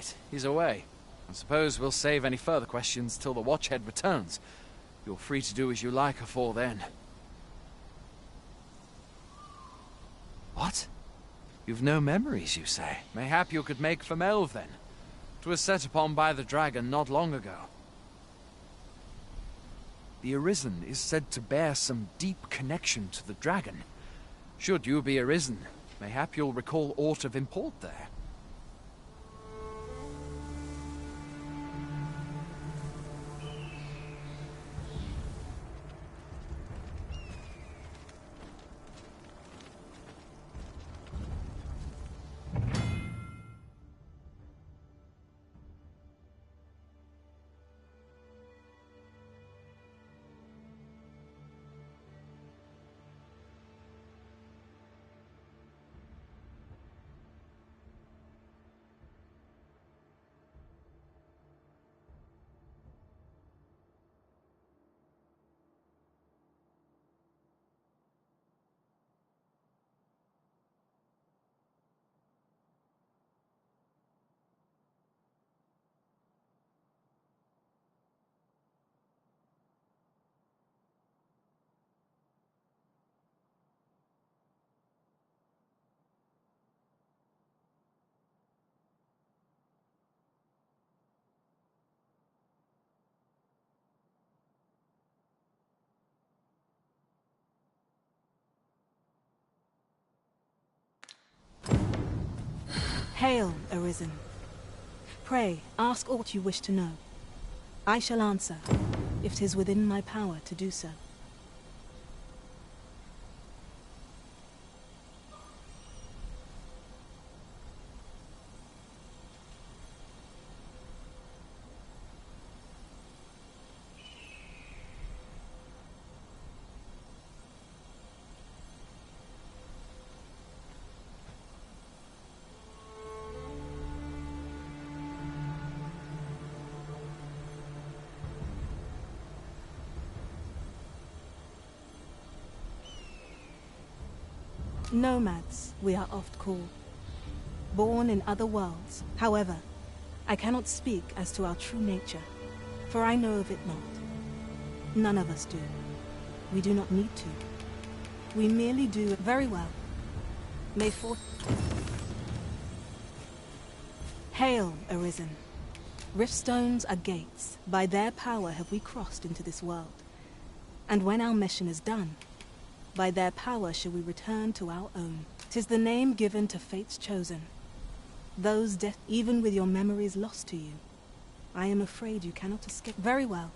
right. He's away. I suppose we'll save any further questions till the Watchhead returns. You're free to do as you like afore then. What? You've no memories, you say? Mayhap you could make for Melve, then. 'Twas set upon by the dragon not long ago. The Arisen is said to bear some deep connection to the dragon. Should you be Arisen, mayhap you'll recall aught of import there. Hail, Arisen. Pray, ask aught you wish to know. I shall answer, if 'tis within my power to do so. Nomads, we are oft called. Born in other worlds. However, I cannot speak as to our true nature, for I know of it not. None of us do. We do not need to. We merely do very well. May Hail, Arisen. Riftstones are gates. By their power have we crossed into this world. And when our mission is done, by their power shall we return to our own. 'Tis the name given to fate's chosen. Those death, even with your memories lost to you. I am afraid you cannot escape. Very well.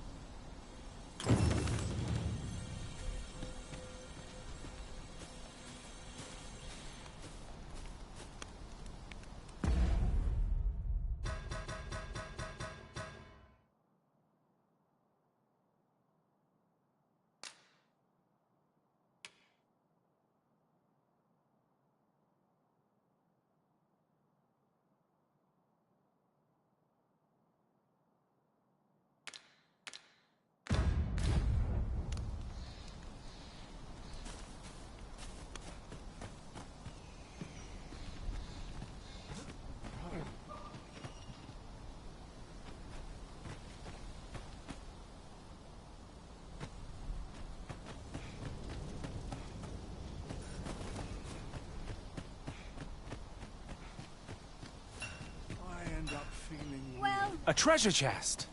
A treasure chest!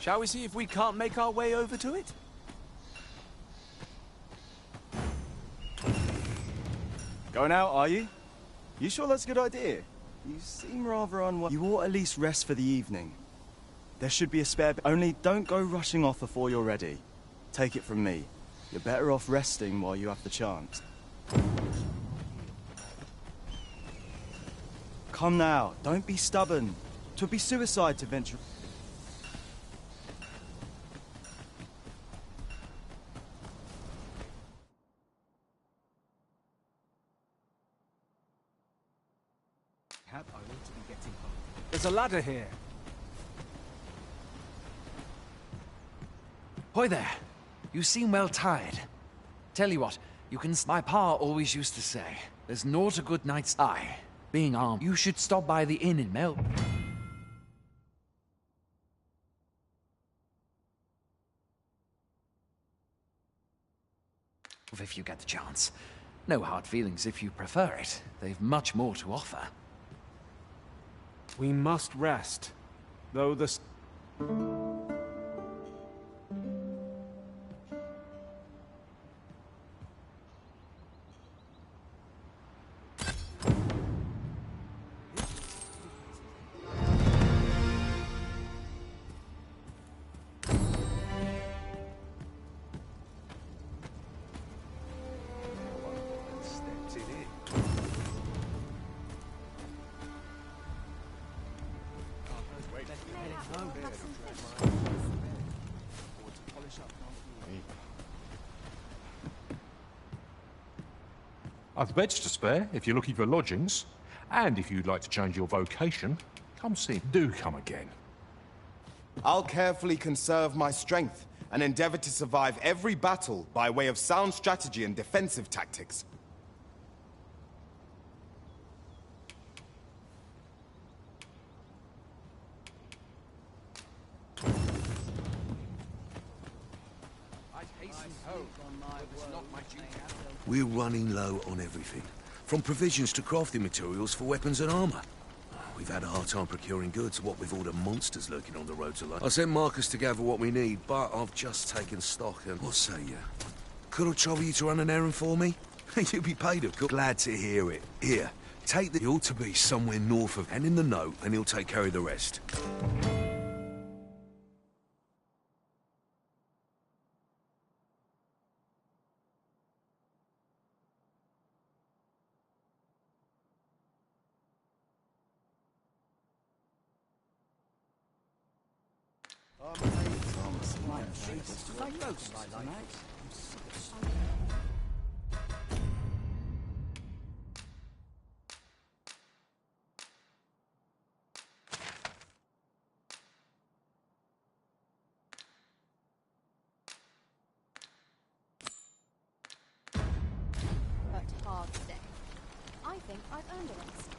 Shall we see if we can't make our way over to it? Going out, are you? You sure that's a good idea? You seem rather unwell. You ought at least rest for the evening. There should be a spare only don't go rushing off before you're ready. Take it from me. You're better off resting while you have the chance. Come now, don't be stubborn. 'Twould be suicide to venture. There's a ladder here. Hoy there. You seem well tired. Tell you what, you can... My pa always used to say, there's naught a good knight's eye. Being armed, you should stop by the inn in Melbourne. if you get the chance. No hard feelings if you prefer it. They've much more to offer. We must rest, though the... I've beds to spare if you're looking for lodgings. And if you'd like to change your vocation, come see. Do come again. I'll carefully conserve my strength and endeavor to survive every battle by way of sound strategy and defensive tactics. We're running low on everything, from provisions to crafting materials for weapons and armor. We've had a hard time procuring goods, what with all the monsters lurking on the roads alone. I sent Marcus to gather what we need, but I've just taken stock and... What say you? Could I trouble you to run an errand for me? You'll be paid, of course. Glad to hear it. Here, take the... He ought to be somewhere north of... And in the note, and he'll take care of the rest. But hard today. I think I've earned a rest.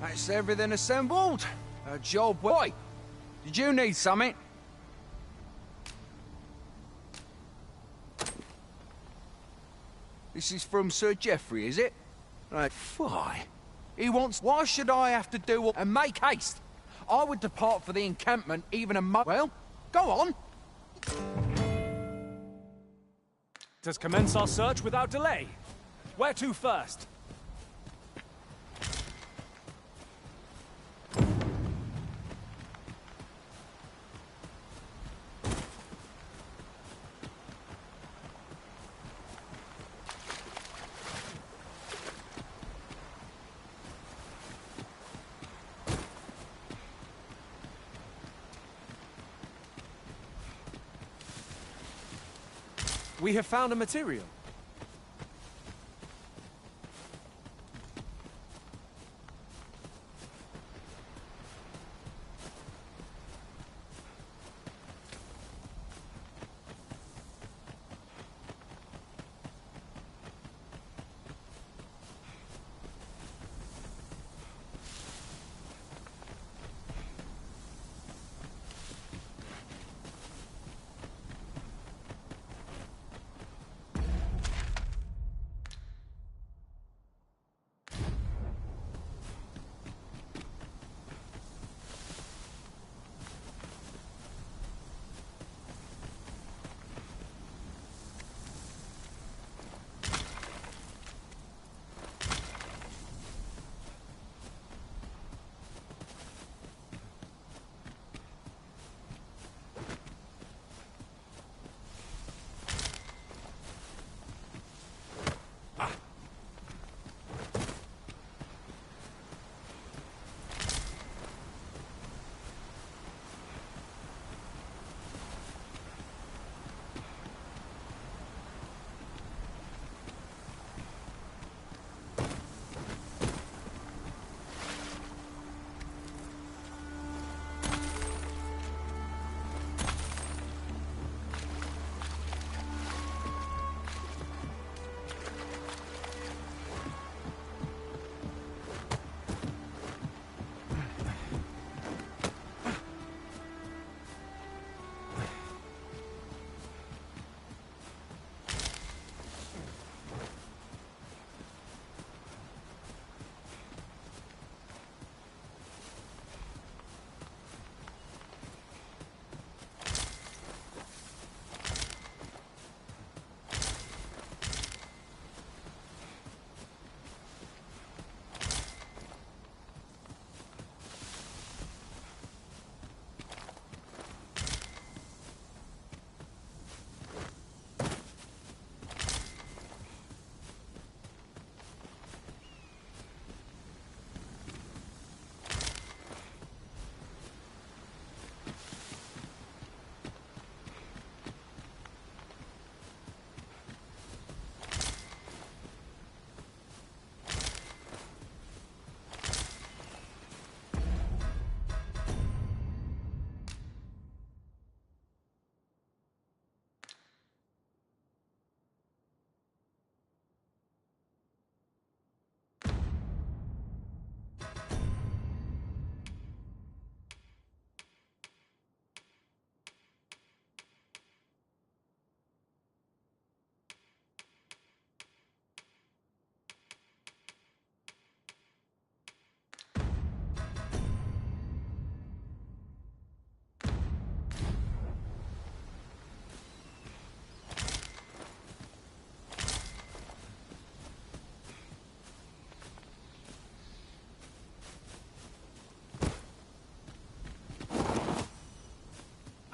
That's everything assembled. A job well. Oi, did you need something? This is from Sir Geoffrey, is it? Right. Why? He wants... Why should I have to do... And make haste. I would depart for the encampment even a Well, go on. Let us commence our search without delay. Where to first? We have found a material.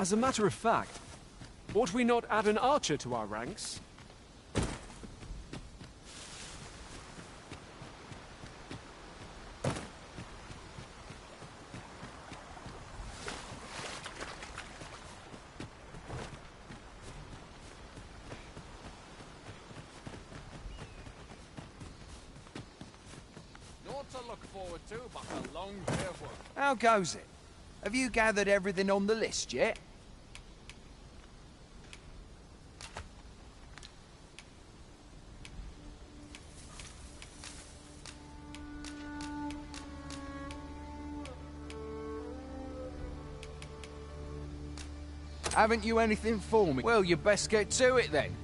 As a matter of fact, ought we not add an archer to our ranks? To look forward to, but a long day of work. How goes it? Have you gathered everything on the list yet? Haven't you anything for me? Well, you best get to it then.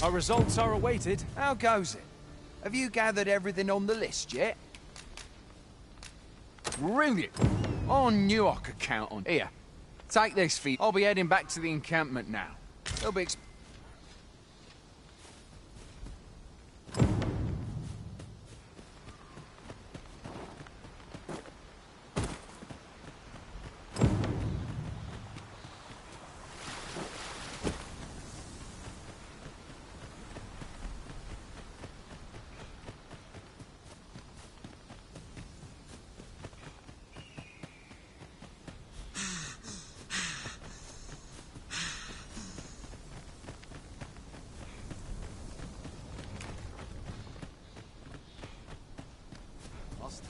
Our results are awaited. How goes it? Have you gathered everything on the list yet? Brilliant! I knew I could count on. Here, take this for you. I'll be heading back to the encampment now. They'll be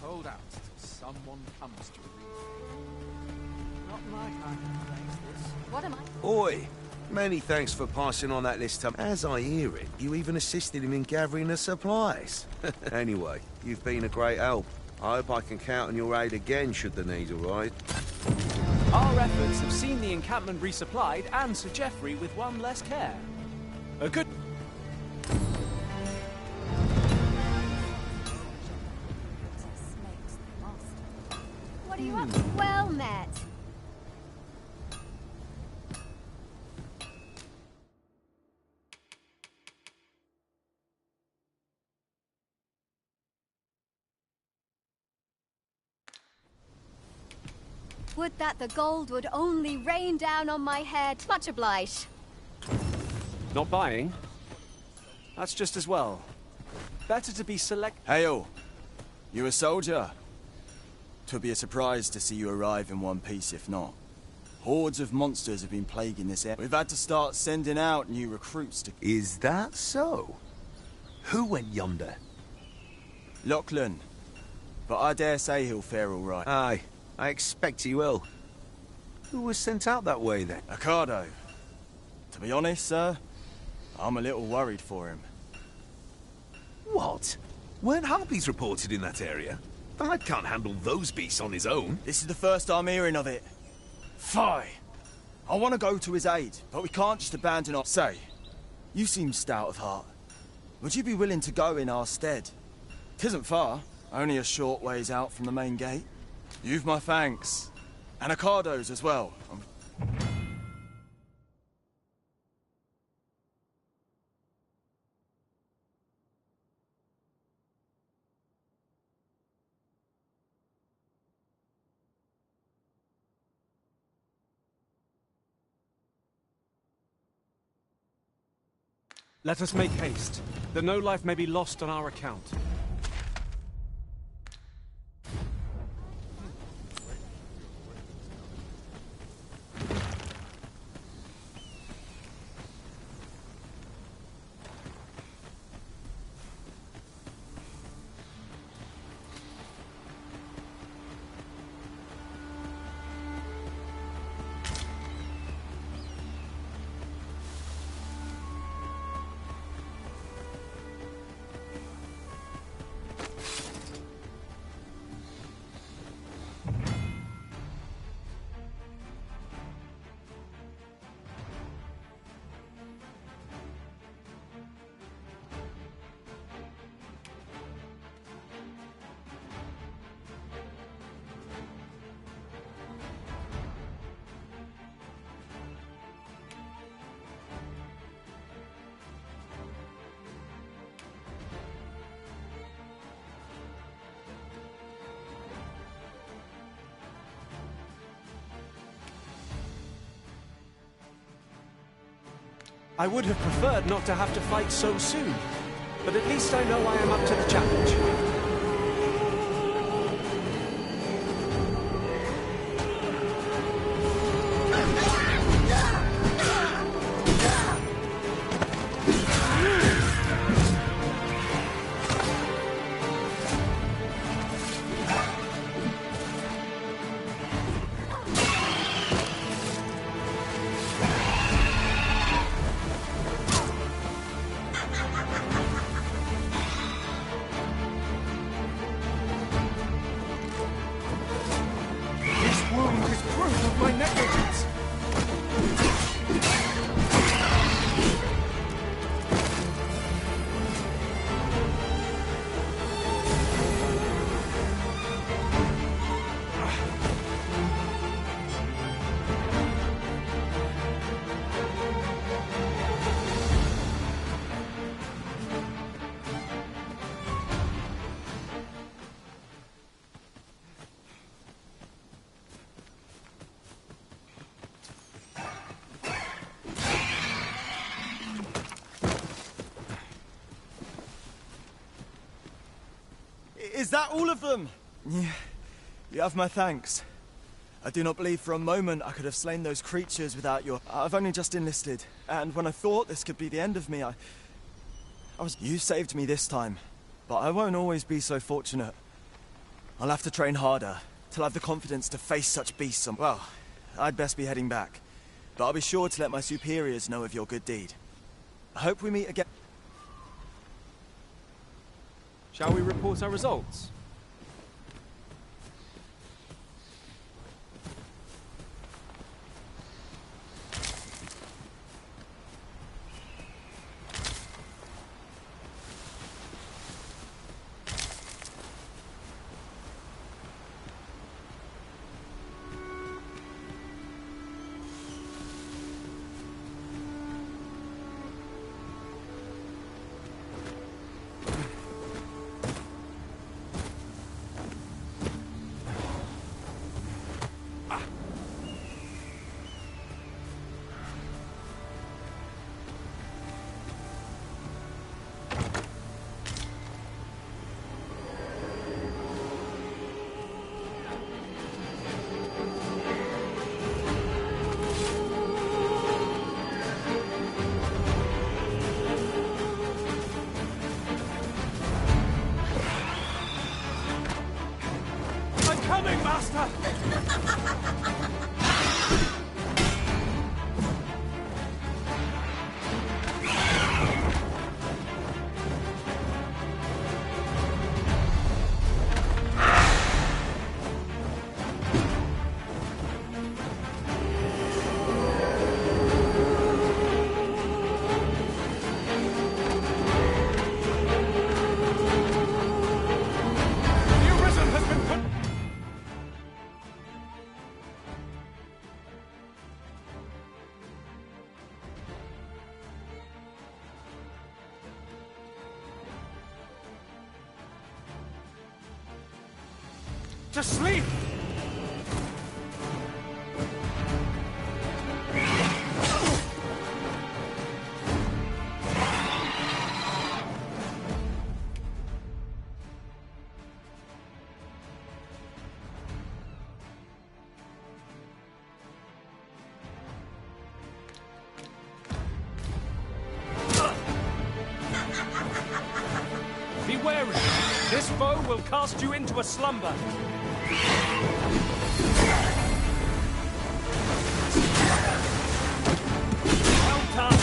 hold out till someone comes to read. Not my kind of place, this. What am I? Oi, many thanks for passing on that list. As I hear it, you even assisted him in gathering the supplies. Anyway, you've been a great help. I hope I can count on your aid again should the need arise. Our efforts have seen the encampment resupplied and Sir Geoffrey with one less care. A good... What are you up to? Well met. Would that the gold would only rain down on my head. Much obliged. Not buying? That's just as well. Better to be select... Hail! You a soldier? 'Twould be a surprise to see you arrive in one piece if not. Hordes of monsters have been plaguing this area. We've had to start sending out new recruits to... Is that so? Who went yonder? Lachlan. But I dare say he'll fare all right. Aye, I expect he will. Who was sent out that way then? Ocado. To be honest, sir, I'm a little worried for him. What? Weren't harpies reported in that area? Bard can't handle those beasts on his own. This is the first I'm hearing of it. Fie! I want to go to his aid, but we can't just abandon our... Say, you seem stout of heart. Would you be willing to go in our stead? 'Tisn't far, only a short ways out from the main gate. You've my thanks. And Ocado's as well. Let us make haste, that no life may be lost on our account. I would have preferred not to have to fight so soon, but at least I know I am up to the challenge. Is that all of them? Yeah, you have my thanks. I do not believe for a moment I could have slain those creatures without your... I've only just enlisted, and when I thought this could be the end of me, I was... You saved me this time, but I won't always be so fortunate. I'll have to train harder, till I have the confidence to face such beasts on... Well, I'd best be heading back, but I'll be sure to let my superiors know of your good deed. I hope we meet again... Shall we report our results? To sleep! Be wary! This foe will cast you into a slumber. Well done.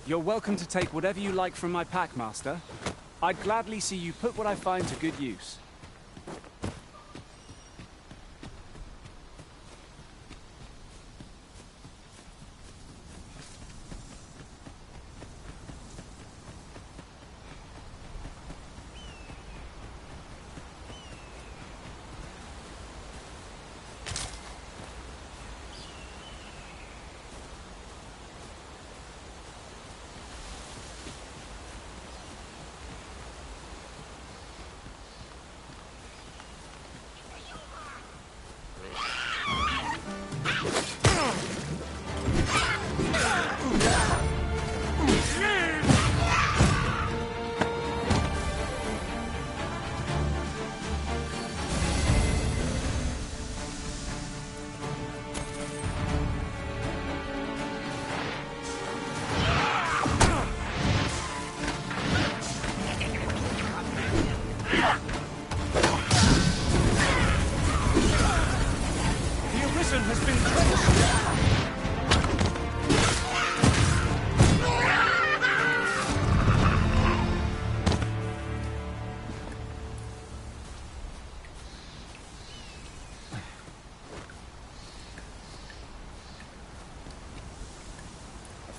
You're welcome to take whatever you like from my pack, Master. I'd gladly see you put what I find to good use.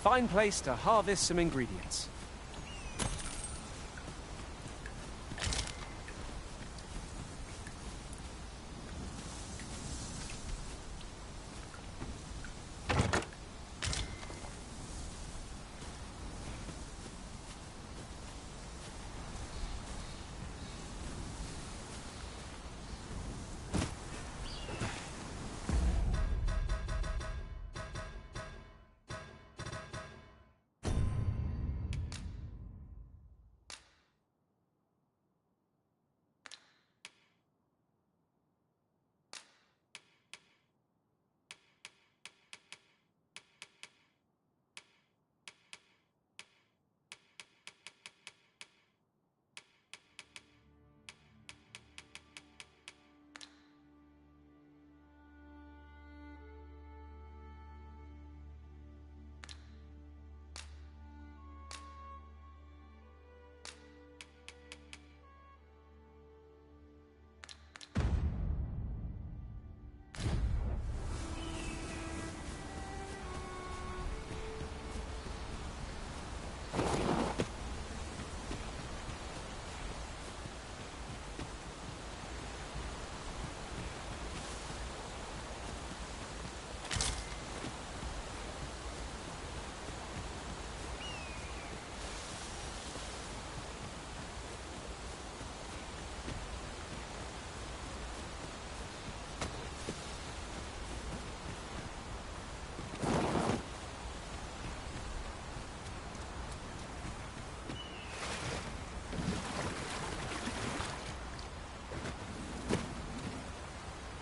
fine place to harvest some ingredients.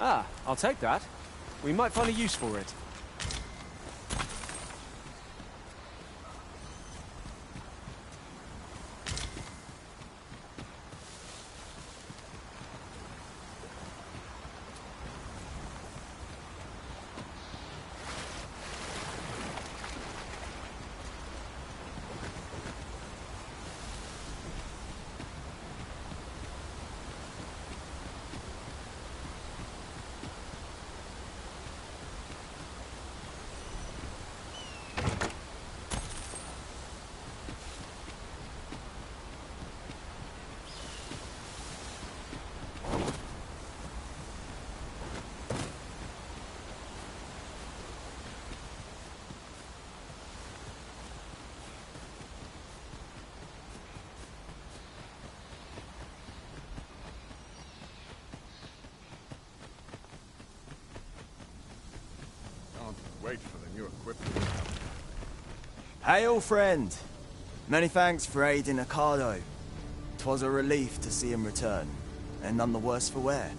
Ah, I'll take that. We might find a use for it. Wait for the new equipment. Hail, friend! Many thanks for aiding Ocado. 'Twas a relief to see him return, and none the worse for wear.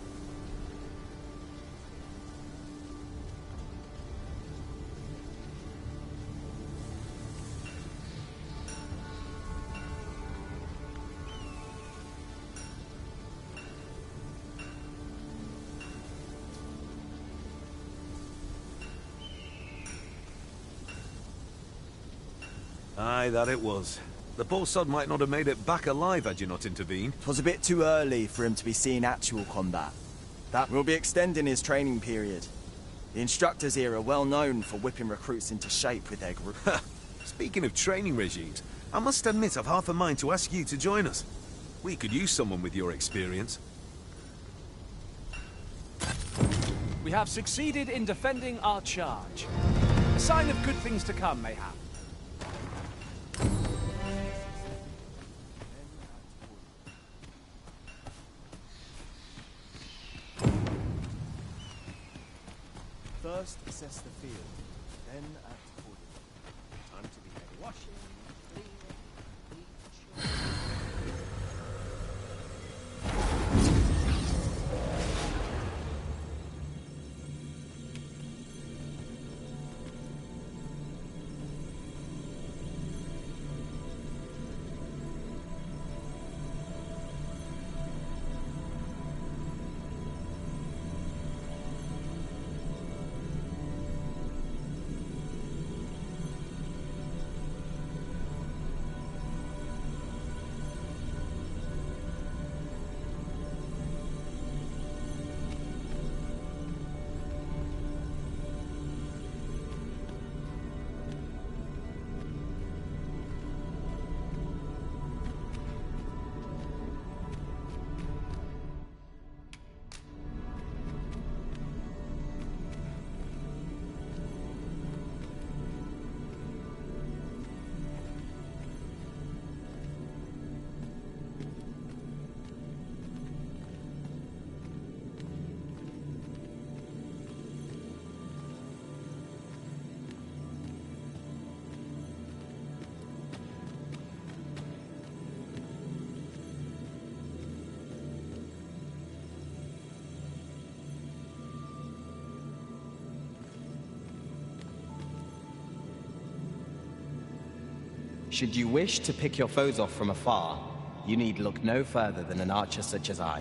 Aye, that it was. The poor sod might not have made it back alive had you not intervened. 'Twas a bit too early for him to be seeing actual combat. That will be extending his training period. The instructors here are well known for whipping recruits into shape with their group. Speaking of training regimes, I must admit I've half a mind to ask you to join us. We could use someone with your experience. We have succeeded in defending our charge. A sign of good things to come, mayhap. First, assess the field, then act accordingly. Time to be heavy washing, cleaning, Should you wish to pick your foes off from afar, you need look no further than an archer such as I.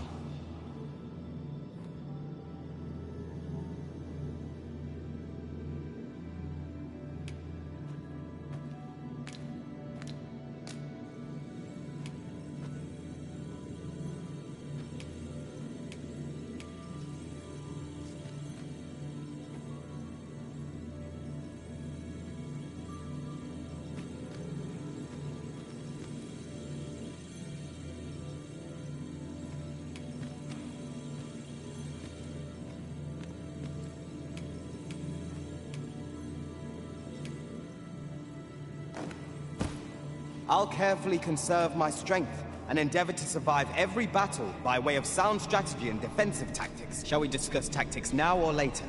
I'll carefully conserve my strength and endeavor to survive every battle by way of sound strategy and defensive tactics. Shall we discuss tactics now or later?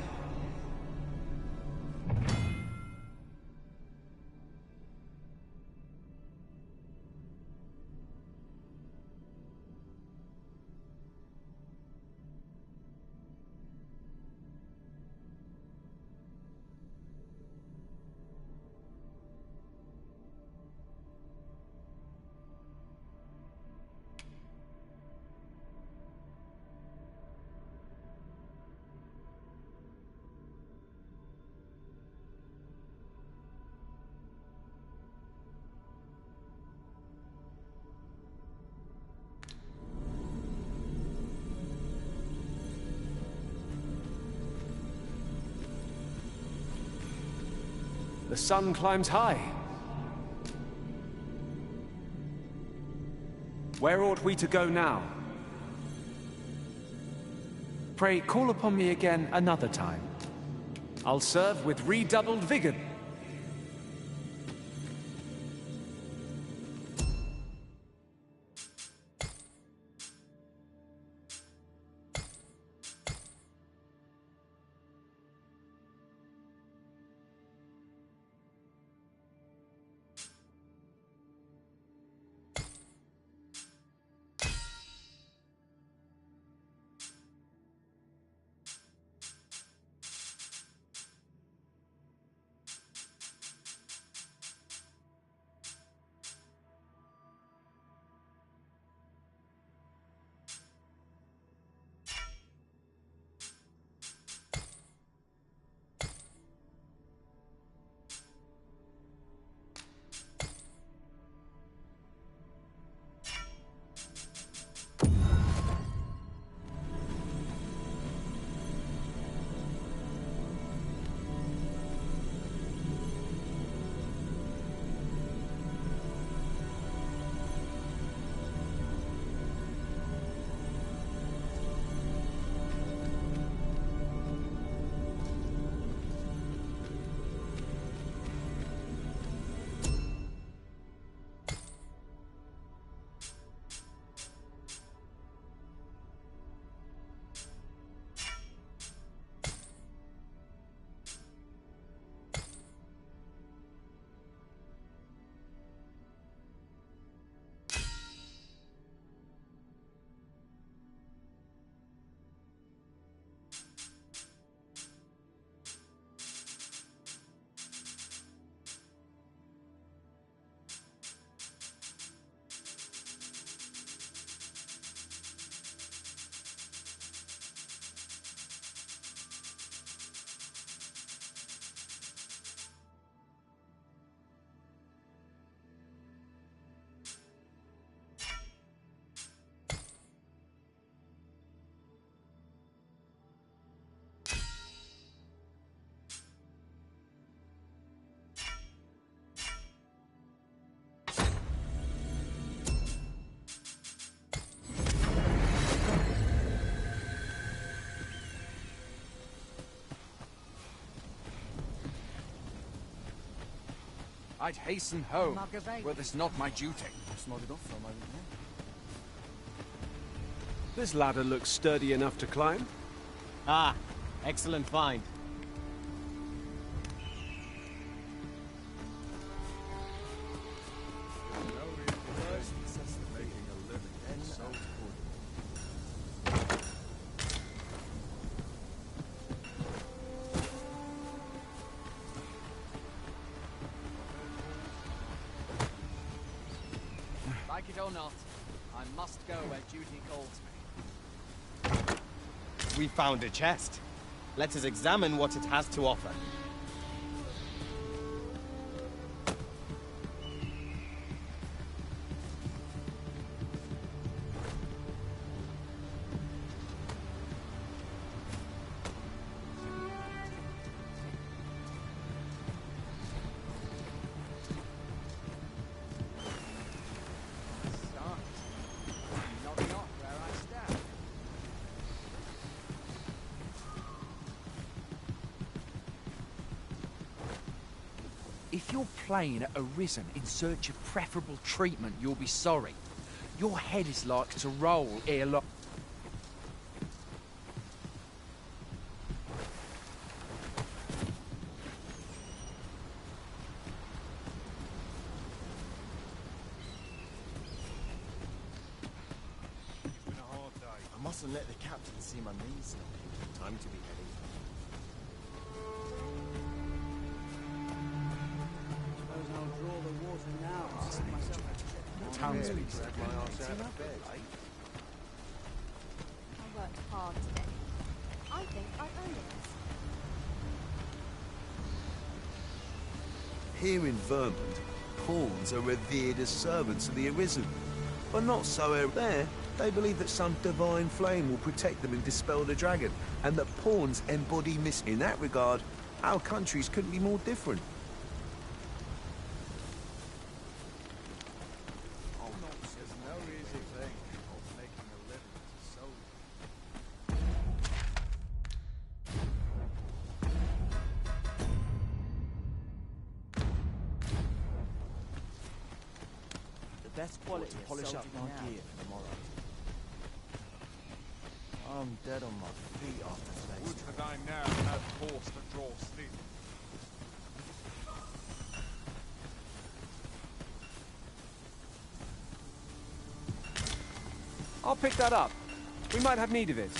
The sun climbs high. Where ought we to go now? Pray, call upon me again another time. I'll serve with redoubled vigor. I'd hasten home, were this not my duty. This ladder looks sturdy enough to climb. Ah, excellent find. it or not, I must go where duty calls me. We found a chest. Let us examine what it has to offer. If you're playing at Arisen in search of preferable treatment, you'll be sorry. Your head is like to roll ere long. I mustn't let the captain see my knees. Time to be heading. Suppose I'll draw the water now and save myself a Townspeople. I worked hard today. I think I've earned it. Here in Vermont, pawns are revered as servants of the Arisen. But not so out there. They believe that some divine flame will protect them and dispel the dragon, and that pawns embody In that regard, our countries couldn't be more different. The best quality to polish up my gear for tomorrow. I'm dead on my feet after today. Would that I now had force to draw sleep. I'll pick that up. We might have need of it.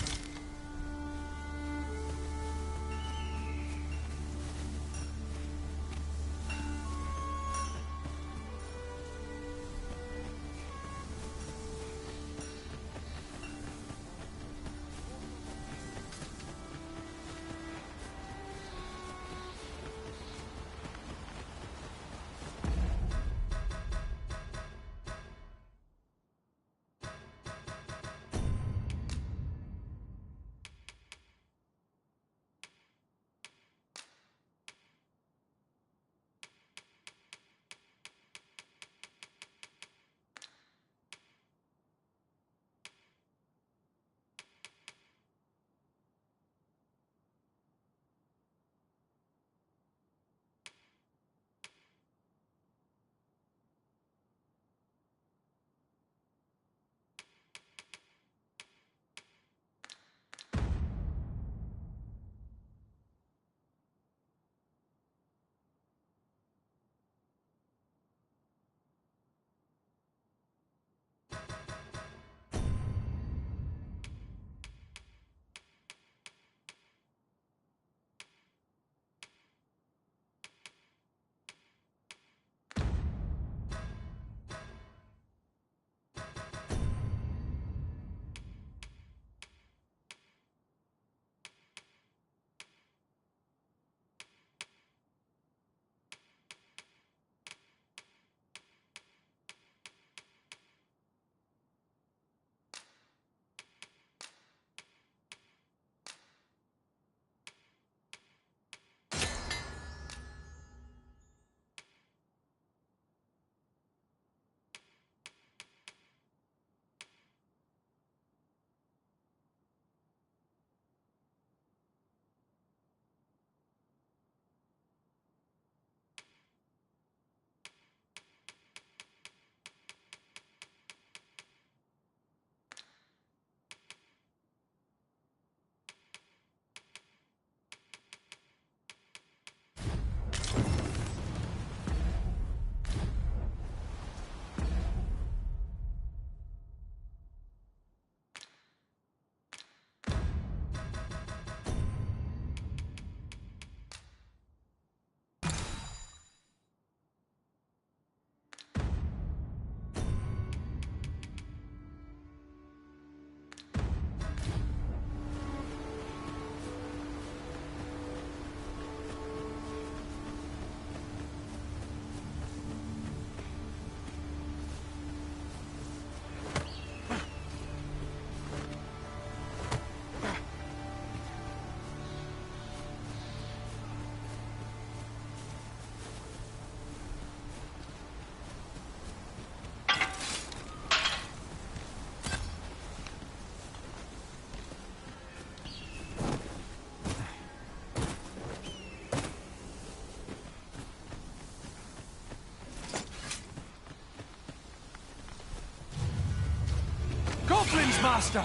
Greetings, Master!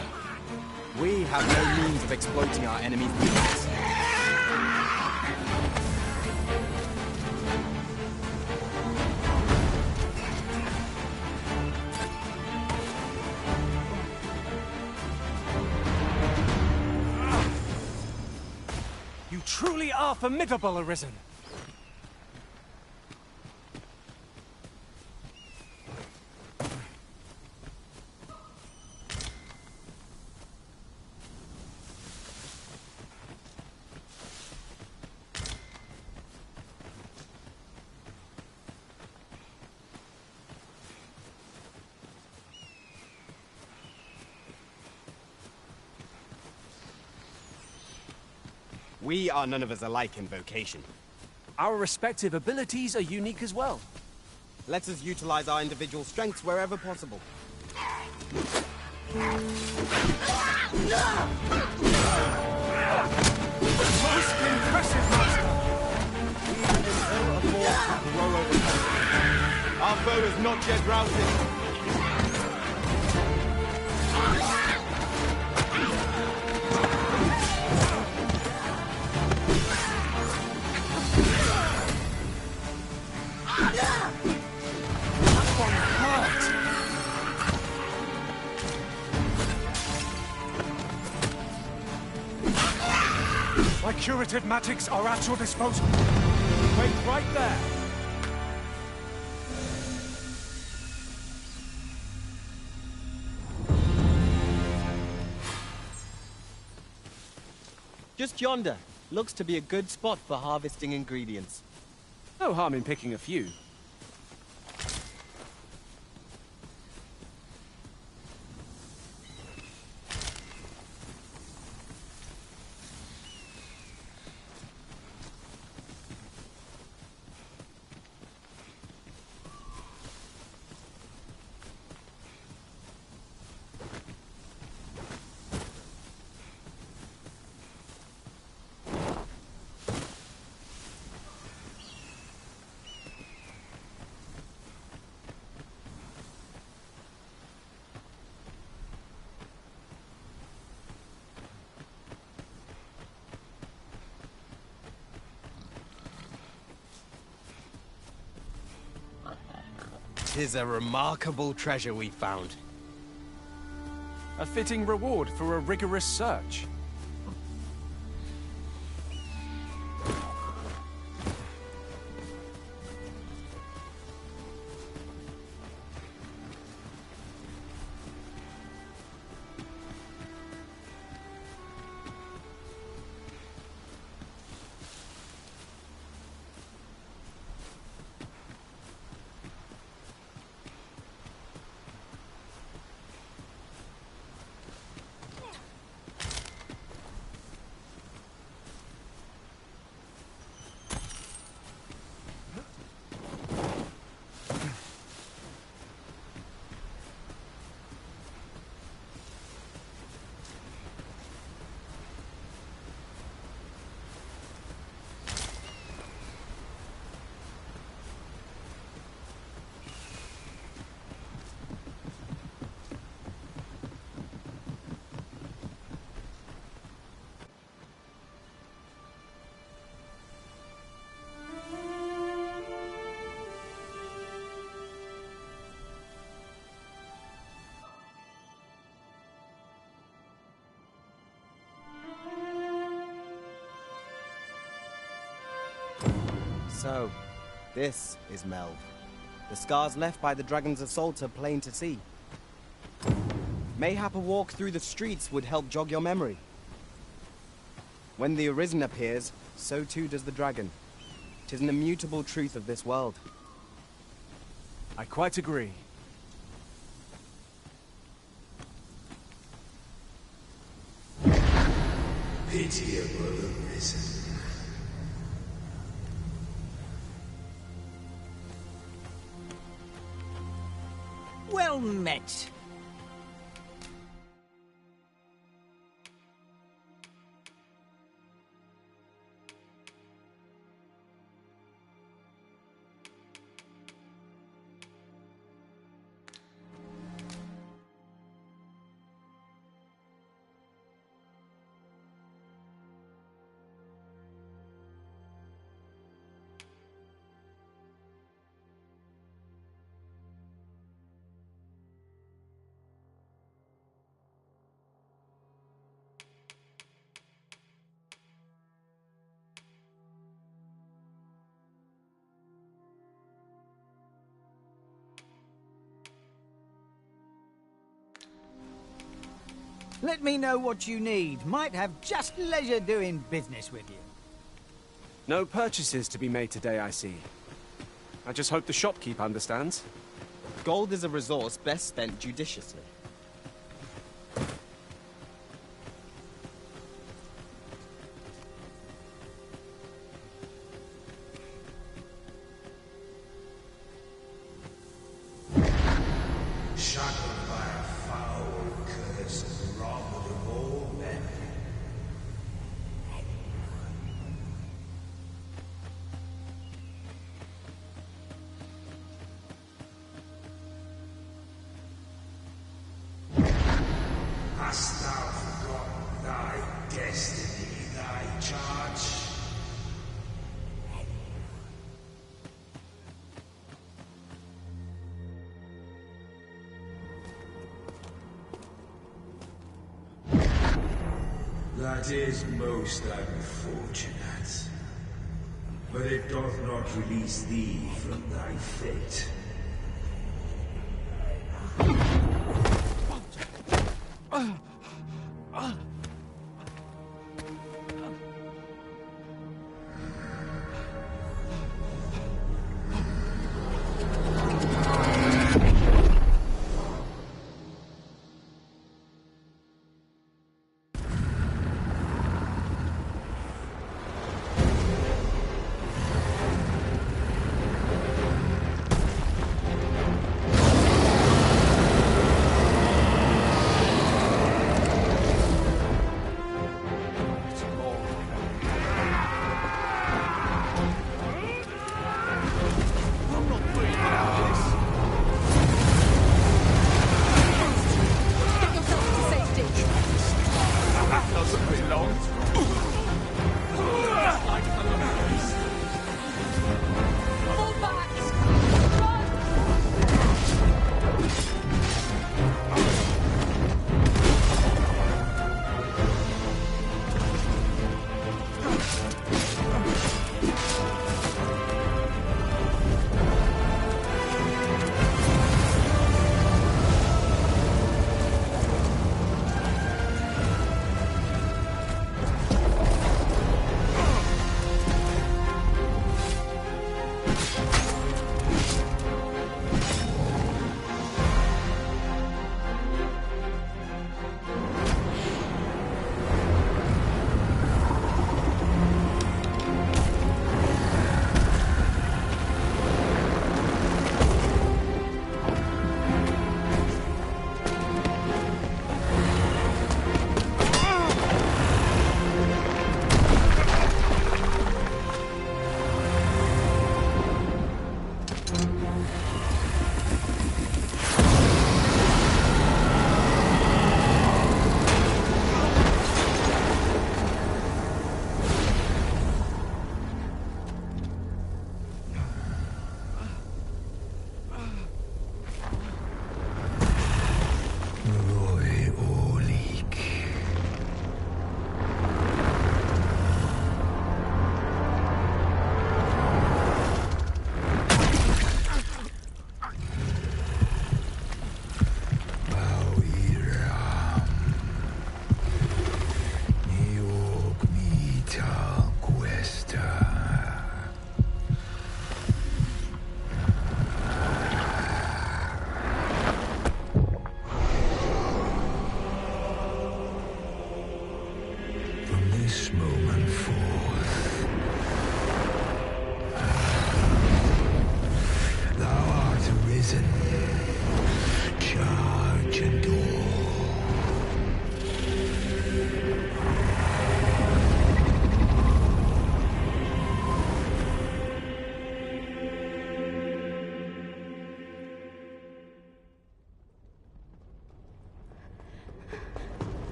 We have no means of exploiting our enemy's weakness. You truly are formidable, Arisen. We are none of us alike in vocation. Our respective abilities are unique as well. Let us utilize our individual strengths wherever possible. Most impressive, Master! We have been ill a force to grow over time. Our foe is not yet routed. My curative magics are at your disposal. Wait right there. Just yonder. Looks to be a good spot for harvesting ingredients. No harm in picking a few. Tis a remarkable treasure we found. A fitting reward for a rigorous search. So, this is Melv. The scars left by the Dragon's Assault are plain to see. Mayhap a walk through the streets would help jog your memory. When the Arisen appears, so too does the dragon. 'Tis an immutable truth of this world. I quite agree. Pitiable Arisen. Well met. Let me know what you need. Might have just leisure doing business with you. No purchases to be made today, I see. I just hope the shopkeep understands. Gold is a resource best spent judiciously. Shackled by a foul curse and robbed of all men. Hast thou forgotten thy destiny, thy charge? That is most unfortunate. But it doth not release thee from thy fate.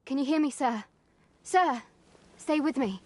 Can you hear me, sir? Sir, stay with me.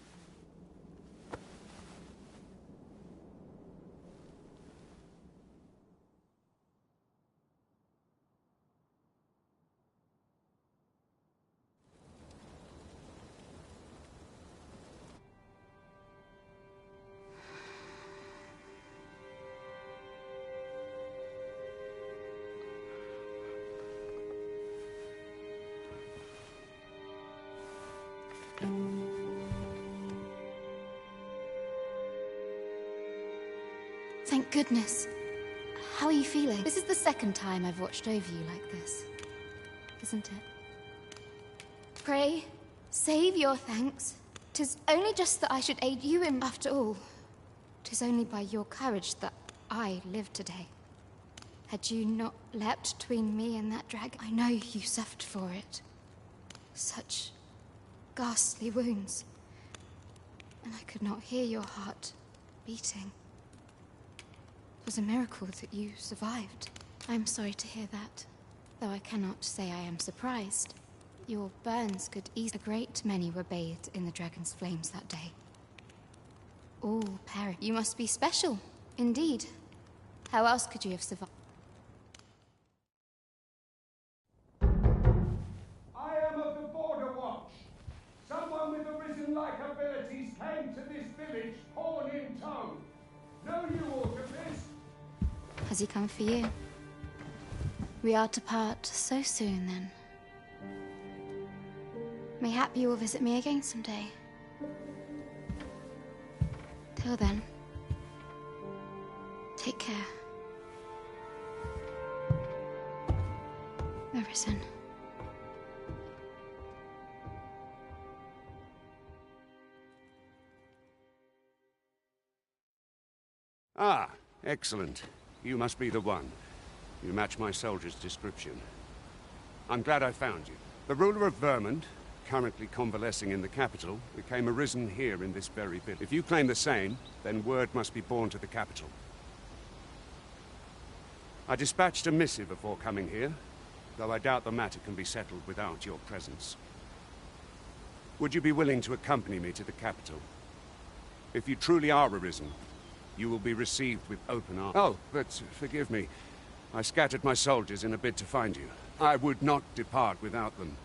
Thank goodness. How are you feeling? This is the second time I've watched over you like this, isn't it? Pray, save your thanks. 'Tis only just that I should aid you in. After all, 'tis only by your courage that I live today. Had you not leapt between me and that dragon, I know you suffered for it. Such ghastly wounds. And I could not hear your heart beating. It was a miracle that you survived. I am sorry to hear that, though I cannot say I am surprised. Your burns could ease. A great many were bathed in the dragon's flames that day. All perished. You must be special, indeed. How else could you have survived? I am of the Border Watch. Someone with Arisen-like abilities came to this village, horn in tow. Know you aught of this? Has he come for you? We are to part so soon, then. Mayhap you will visit me again someday. Till then, take care. Arisen. Ah, excellent. You must be the one. You match my soldier's description. I'm glad I found you. The ruler of Vermont, currently convalescing in the capital, became arisen here in this very village. If you claim the same, then word must be borne to the capital. I dispatched a missive before coming here, though I doubt the matter can be settled without your presence. Would you be willing to accompany me to the capital? If you truly are arisen, you will be received with open arms. Oh, but forgive me. I scattered my soldiers in a bid to find you. I would not depart without them.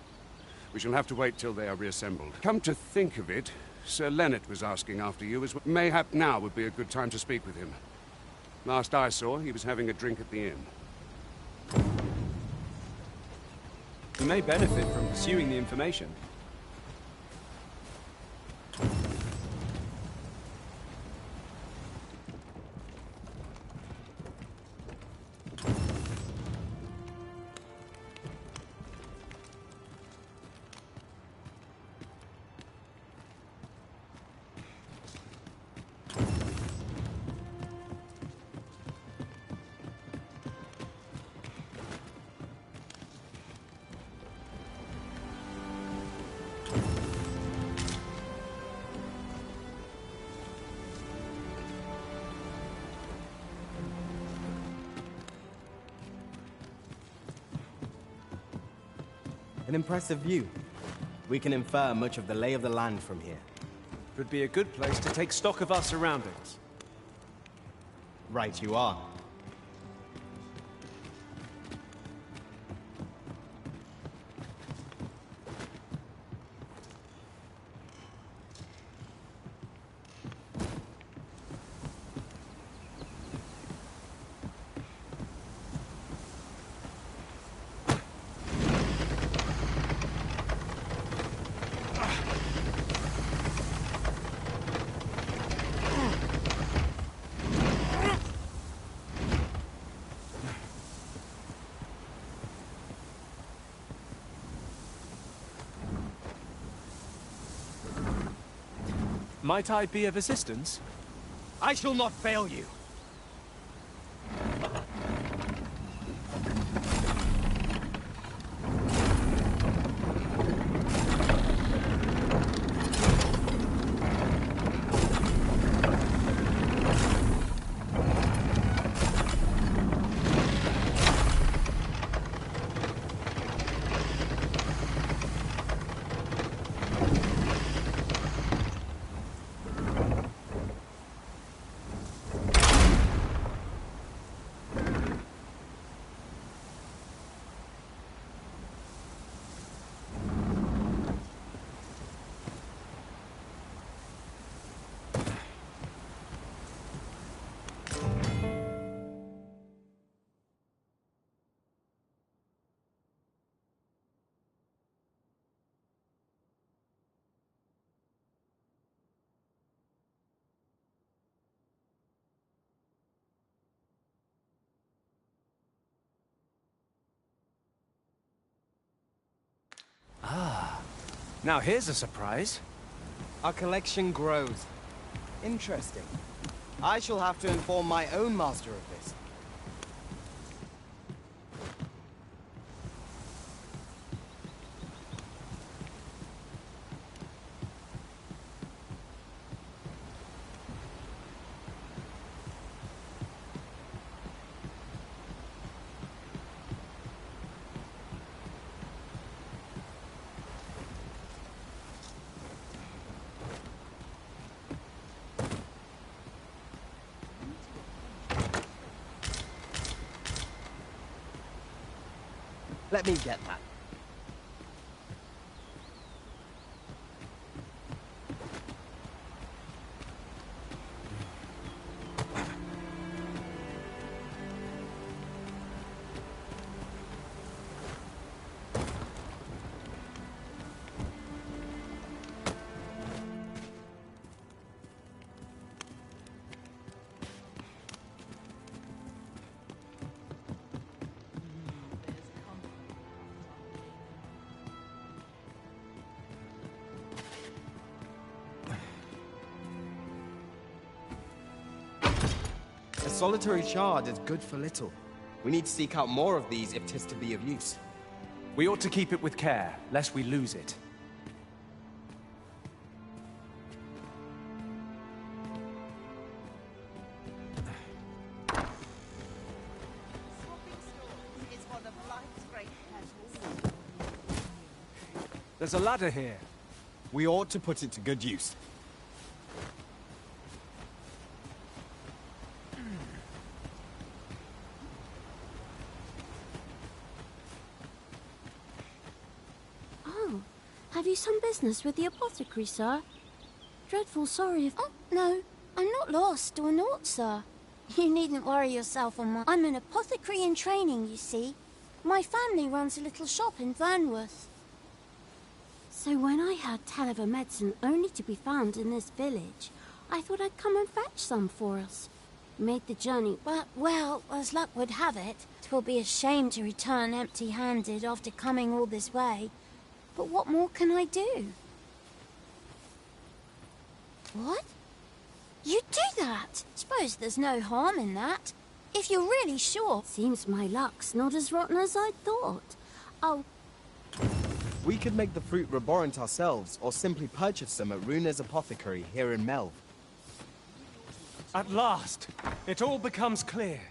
We shall have to wait till they are reassembled. Come to think of it, Sir Leonard was asking after you as well. Mayhap now would be a good time to speak with him. Last I saw, he was having a drink at the inn. You may benefit from pursuing the information. An impressive view. We can infer much of the lay of the land from here. Would be a good place to take stock of our surroundings. Right you are. Might I be of assistance? I shall not fail you. Now here's a surprise. Our collection grows. Interesting. I shall have to inform my own master of this. Let me get that. A solitary shard is good for little. We need to seek out more of these if 'tis to be of use. We ought to keep it with care, lest we lose it. There's a ladder here. We ought to put it to good use. Oh, have you some business with the apothecary, sir? Dreadful sorry if... Oh, no. I'm not lost or naught, sir. You needn't worry yourself on my... I'm an apothecary in training, you see. My family runs a little shop in Vernworth. So when I heard tell of a medicine only to be found in this village, I thought I'd come and fetch some for us. Made the journey, but, well, as luck would have it, 'twill be a shame to return empty-handed after coming all this way. But what more can I do? What? You do that? Suppose there's no harm in that. If you're really sure. Seems my luck's not as rotten as I thought. Oh. We could make the fruit reborant ourselves, or simply purchase them at Runa's apothecary here in Melv. At last, it all becomes clear.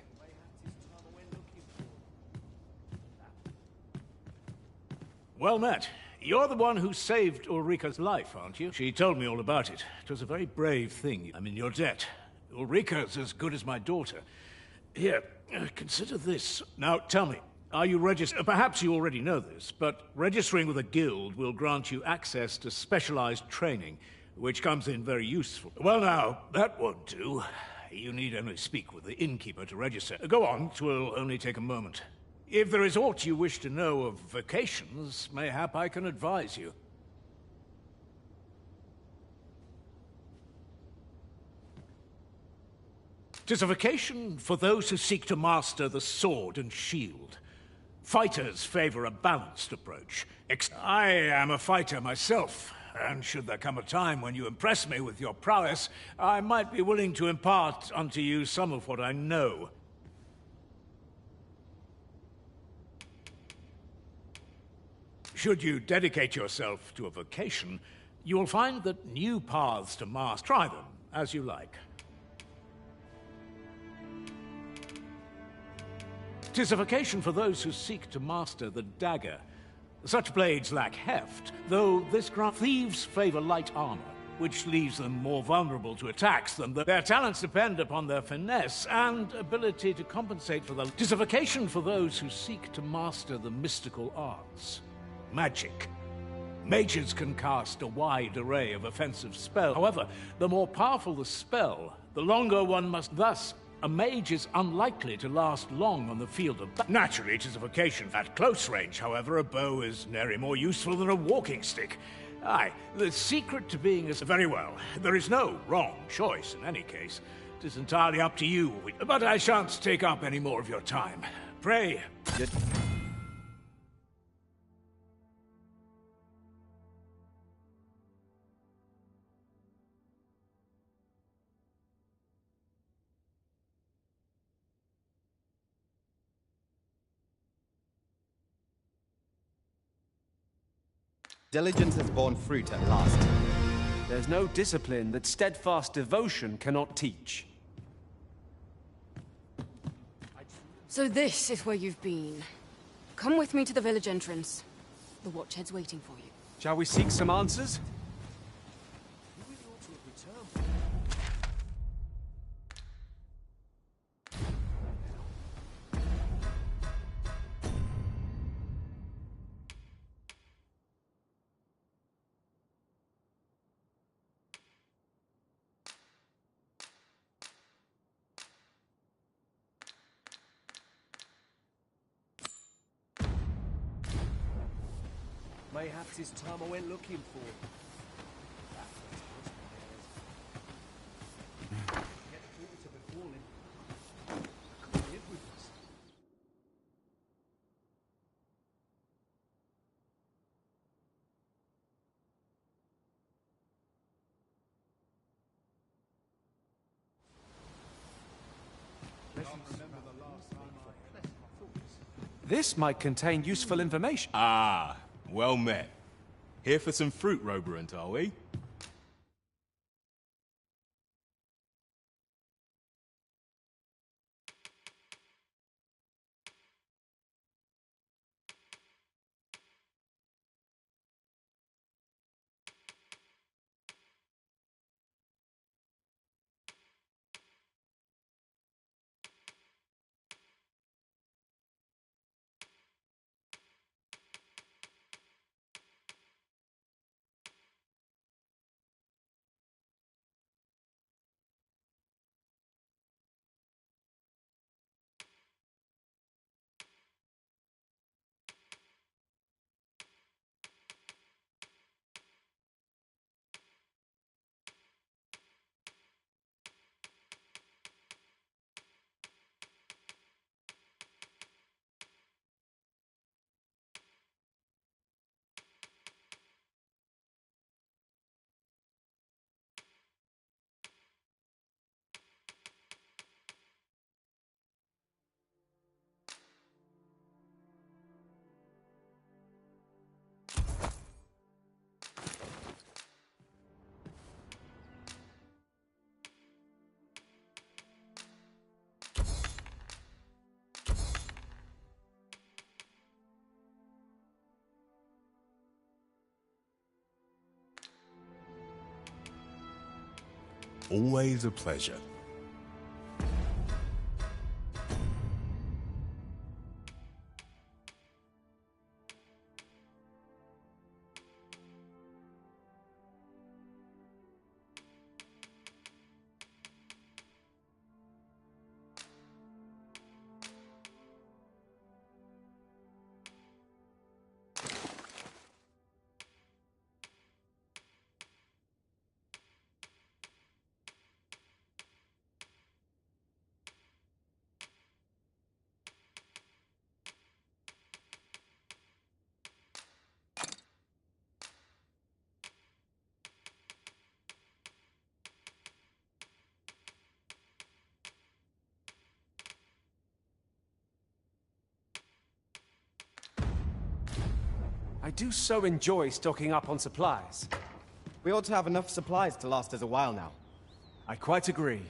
Well met. You're the one who saved Ulrika's life, aren't you? She told me all about it. It was a very brave thing. I'm in your debt. Ulrika's as good as my daughter. Here, consider this. Now, tell me, are you registered? Perhaps you already know this, but registering with a guild will grant you access to specialized training, which comes in very useful. Well, now, that won't do. You need only speak with the innkeeper to register. Go on, 'twill only take a moment. If there is aught you wish to know of vocations, mayhap I can advise you. 'Tis a vocation for those who seek to master the sword and shield. Fighters favor a balanced approach. I am a fighter myself, and should there come a time when you impress me with your prowess, I might be willing to impart unto you some of what I know. Should you dedicate yourself to a vocation, you will find that new paths to master. Try them as you like. 'Tis a vocation for those who seek to master the dagger. Such blades lack heft, though this thieves favor light armor, which leaves them more vulnerable to attacks than their talents depend upon their finesse and ability to compensate for them. 'Tis a vocation for those who seek to master the mystical arts. Magic. Mages can cast a wide array of offensive spells. However, the more powerful the spell, the longer one must. Thus, a mage is unlikely to last long on the field of battle. Naturally, it is a vocation. At close range, however, a bow is nary more useful than a walking stick. Aye, the secret to being is very well. There is no wrong choice in any case. It is entirely up to you. But I shan't take up any more of your time. Pray. Diligence has borne fruit at last. There's no discipline that steadfast devotion cannot teach. So this is where you've been. Come with me to the village entrance. The Watchhead's waiting for you. Shall we seek some answers? Mayhaps it's time I went looking for. This might contain useful information. Ah, well met. Here for some fruit, Roberant, are we? Always a pleasure. I do so enjoy stocking up on supplies. We ought to have enough supplies to last us a while now. I quite agree.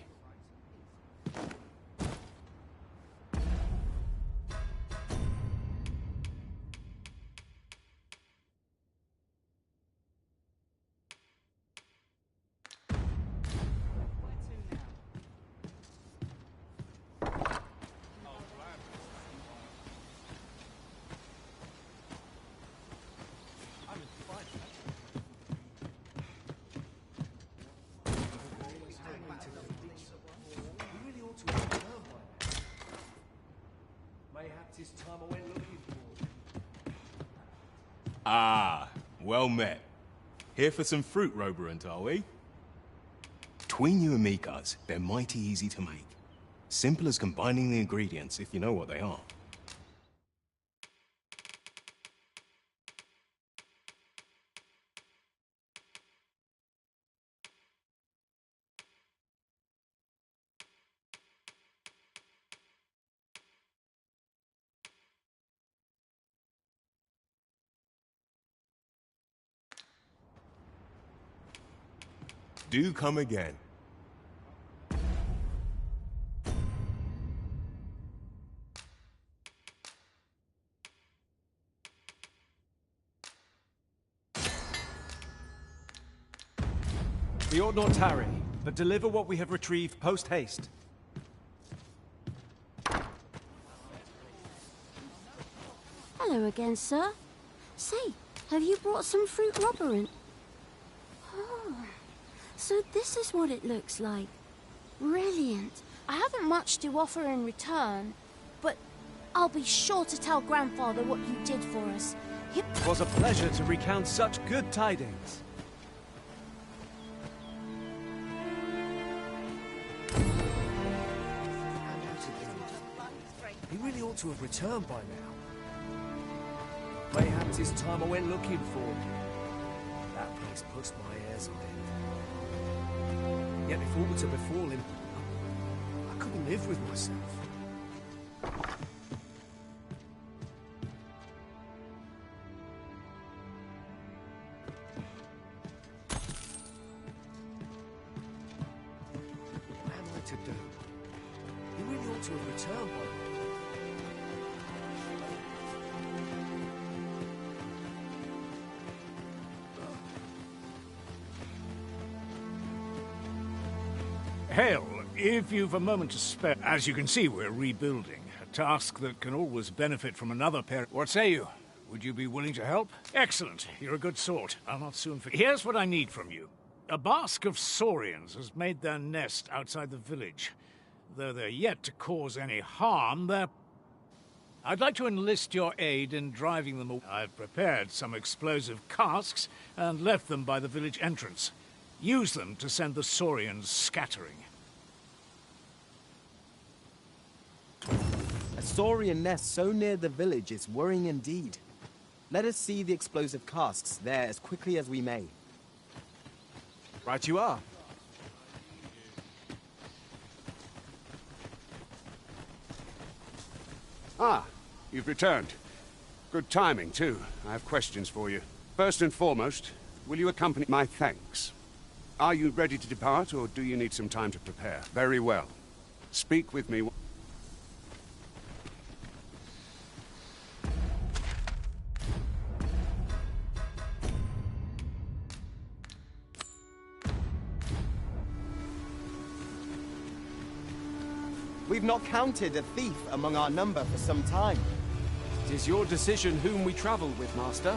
Mayhaps it's time I went looking for. Ah, well met. Here for some fruit, Roberant, are we? Between you and me, cuz, they're mighty easy to make. Simple as combining the ingredients if you know what they are. Do come again. We ought not tarry, but deliver what we have retrieved post-haste. Hello again, sir. Say, have you brought some fruit robber in? Oh, so this is what it looks like. Brilliant. I haven't much to offer in return, but I'll be sure to tell Grandfather what you did for us. It was a pleasure to recount such good tidings. He really ought to have returned by now. Mayhaps his time I went looking for him. That place puts my hairs on end. Yet if all were to befall him, I couldn't live with myself. What am I to do? He really ought to have returned by now. Hale, if you've a moment to spare, as you can see, we're rebuilding. A task that can always benefit from another pair. What say you? Would you be willing to help? Excellent. You're a good sort. I'll not soon forget. Here's what I need from you. A basque of saurians has made their nest outside the village. Though they're yet to cause any harm, I'd like to enlist your aid in driving them away. I've prepared some explosive casks and left them by the village entrance. Use them to send the saurians scattering. A saurian nest so near the village is worrying indeed. Let us see the explosive casks there as quickly as we may. Right you are. Ah, you've returned. Good timing, too. I have questions for you. First and foremost, will you accompany my thanks? Are you ready to depart, or do you need some time to prepare? Very well. Speak with me. We've not counted a thief among our number for some time. It is your decision whom we travel with, Master.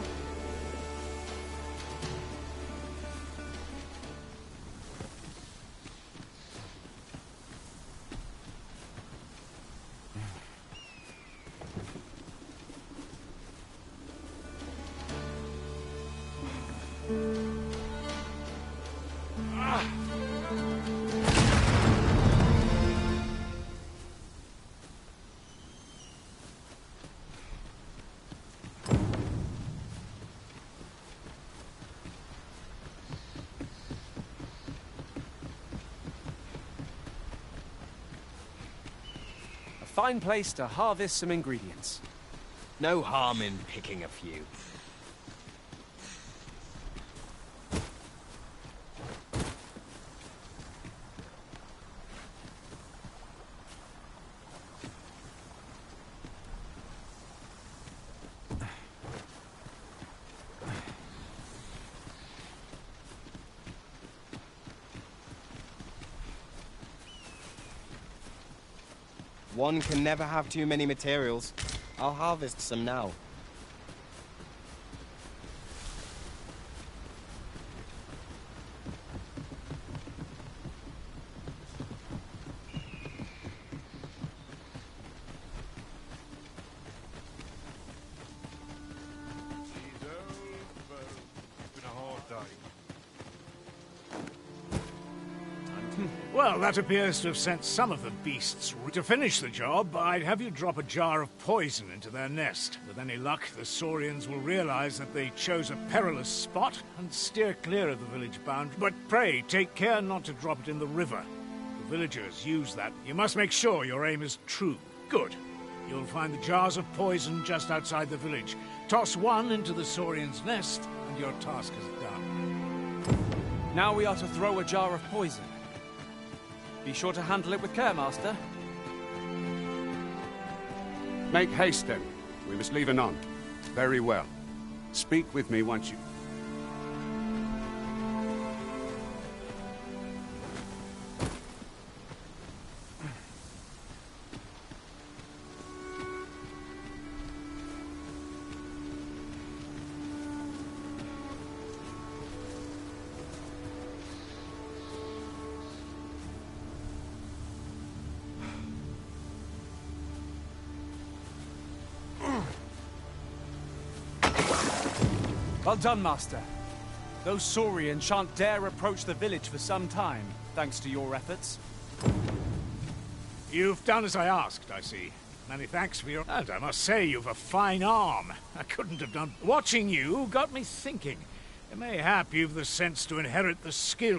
Fine place to harvest some ingredients. No harm in picking a few. One can never have too many materials. I'll harvest some now. Well, that appears to have sent some of the beasts. To finish the job, I'd have you drop a jar of poison into their nest. With any luck, the saurians will realize that they chose a perilous spot and steer clear of the village boundary. But pray, take care not to drop it in the river. The villagers use that. You must make sure your aim is true. Good. You'll find the jars of poison just outside the village. Toss one into the saurian's nest, and your task is done. Now we are to throw a jar of poison. Be sure to handle it with care, Master. Make haste, then. We must leave anon. Very well. Speak with me once you... Well done, Master. Those Saurians shan't dare approach the village for some time, thanks to your efforts. You've done as I asked, I see. Many thanks for your... And I must say, you've a fine arm. I couldn't have done... Watching you got me thinking. Mayhap you've the sense to inherit the skill.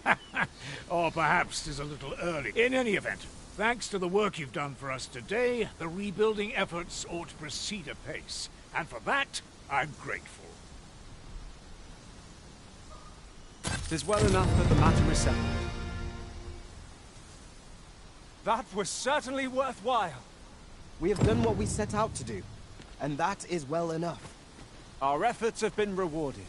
Or perhaps 'tis a little early. In any event, thanks to the work you've done for us today, the rebuilding efforts ought to proceed apace. And for that, I'm grateful. 'Tis well enough that the matter is settled. That was certainly worthwhile. We have done what we set out to do, and that is well enough. Our efforts have been rewarded.